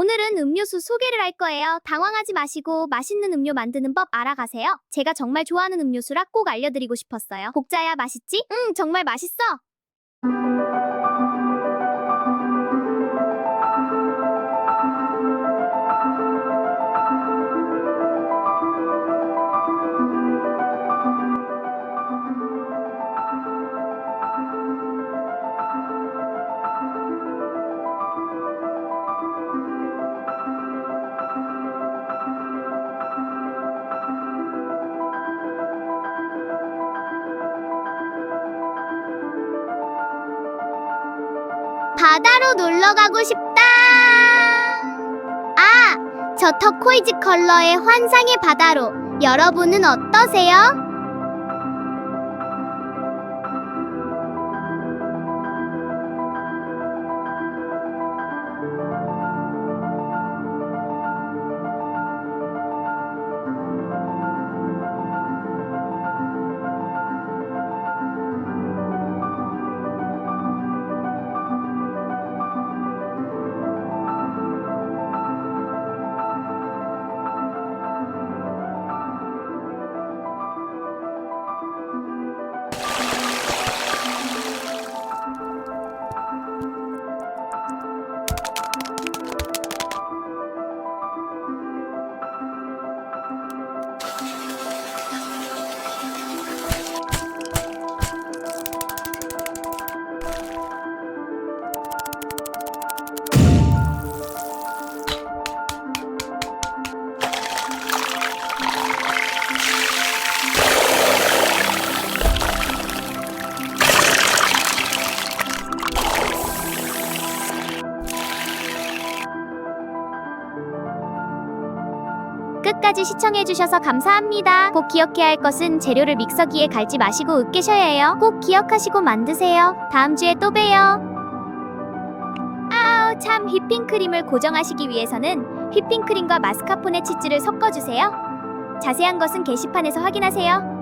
오늘은 음료수 소개를 할 거예요. 당황하지 마시고 맛있는 음료 만드는 법 알아가세요. 제가 정말 좋아하는 음료수라 꼭 알려드리고 싶었어요. 복자야 맛있지? 응, 정말 맛있어. 바다로 놀러 가고 싶다. 저 터코이즈 컬러의 환상의 바다로. 여러분은 어떠세요? 끝까지 시청해주셔서 감사합니다. 꼭 기억해야 할 것은 재료를 믹서기에 갈지 마시고 으깨셔야 해요. 꼭 기억하시고 만드세요. 다음 주에 또 봬요. 아우 참, 휘핑크림을 고정하시기 위해서는 휘핑크림과 마스카포네 치즈를 섞어주세요. 자세한 것은 게시판에서 확인하세요.